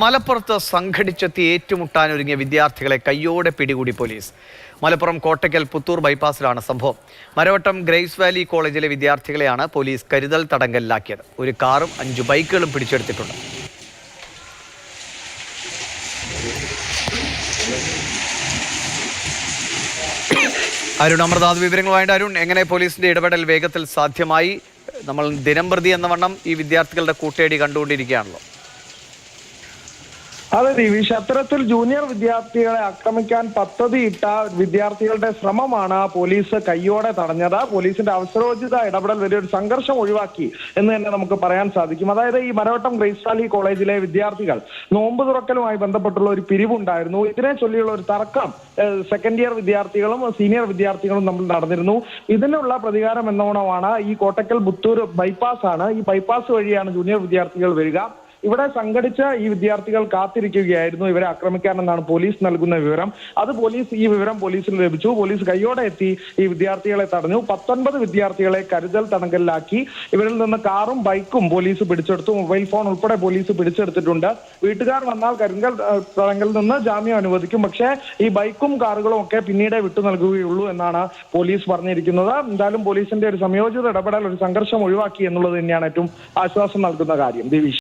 മലപ്പുറത്ത് സംഘടിച്ചെത്തി ഏറ്റുമുട്ടാനൊരുങ്ങിയ വിദ്യാർത്ഥികളെ കയ്യോടെ പിടികൂടി പോലീസ്. മലപ്പുറം കോട്ടയ്ക്കൽ പുത്തൂർ ബൈപ്പാസിലാണ് സംഭവം. മരവട്ടം ഗ്രേസ് വാലി കോളേജിലെ വിദ്യാർത്ഥികളെയാണ് പോലീസ് കരുതൽ തടങ്കലിലാക്കിയത്. ഒരു കാറും 5 ബൈക്കുകളും പിടിച്ചെടുത്തിട്ടുണ്ട്. അരുൺ അമൃതാഥ് വിവരങ്ങളുമായിട്ട്. അരുൺ, എങ്ങനെ പോലീസിന്റെ ഇടപെടൽ വേഗത്തിൽ സാധ്യമായി? നമ്മൾ ദിനംപ്രതി എന്ന വണ്ണം ഈ വിദ്യാർത്ഥികളുടെ കൂട്ടേടി കണ്ടുകൊണ്ടിരിക്കുകയാണല്ലോ. അതെ ദിവിഷ്, അത്തരത്തിൽ ജൂനിയർ വിദ്യാർത്ഥികളെ ആക്രമിക്കാൻ പദ്ധതിയിട്ട വിദ്യാർത്ഥികളുടെ ശ്രമമാണ് പോലീസ് കയ്യോടെ തടഞ്ഞത്. പോലീസിന്റെ അവസരോചിത ഇടപെടൽ വലിയൊരു സംഘർഷം ഒഴിവാക്കി എന്ന് തന്നെ നമുക്ക് പറയാൻ സാധിക്കും. അതായത് ഈ മരവട്ടം ഗ്രേസ് വാലി കോളേജിലെ വിദ്യാർത്ഥികൾ നോമ്പ് തുറക്കലുമായി ബന്ധപ്പെട്ടുള്ള ഒരു പിരിവുണ്ടായിരുന്നു. ഇതിനെ ചൊല്ലിയുള്ള ഒരു തർക്കം സെക്കൻഡ് ഇയർ വിദ്യാർത്ഥികളും സീനിയർ വിദ്യാർത്ഥികളും തമ്മിൽ നടന്നിരുന്നു. ഇതിനുള്ള പ്രതികാരം എന്നോണമാണ് ഈ കോട്ടക്കൽ പുത്തൂർ ബൈപ്പാസ് ആണ്. ഈ ബൈപ്പാസ് വഴിയാണ് ജൂനിയർ വിദ്യാർത്ഥികൾ വരിക. ഇവിടെ സംഘടിച്ച ഈ വിദ്യാർത്ഥികൾ കാത്തിരിക്കുകയായിരുന്നു ഇവരെ ആക്രമിക്കാനെന്നാണ് പോലീസ് നൽകുന്ന വിവരം. ഈ വിവരം പോലീസിന് ലഭിച്ചു. പോലീസ് കയ്യോടെ എത്തി ഈ വിദ്യാർത്ഥികളെ തടഞ്ഞു. 19 വിദ്യാർത്ഥികളെ കരുതൽ തടങ്കലിലാക്കി. ഇവരിൽ നിന്ന് കാറും ബൈക്കും പോലീസ് പിടിച്ചെടുത്തു. മൊബൈൽ ഫോൺ ഉൾപ്പെടെ പോലീസ് പിടിച്ചെടുത്തിട്ടുണ്ട്. വീട്ടുകാർ വന്നാൽ കരുതൽ തടങ്കലിൽ നിന്ന് ജാമ്യം അനുവദിക്കും. പക്ഷേ ഈ ബൈക്കും കാറുകളും ഒക്കെ പിന്നീട് വിട്ടു നൽകുകയുള്ളൂ എന്നാണ് പോലീസ് പറഞ്ഞിരിക്കുന്നത്. എന്തായാലും പോലീസിന്റെ ഒരു സംയോജിത ഇടപെടൽ ഒരു സംഘർഷം ഒഴിവാക്കി എന്നുള്ളത് തന്നെയാണ് ഏറ്റവും ആശ്വാസം നൽകുന്ന കാര്യം. ദിവിഷ്.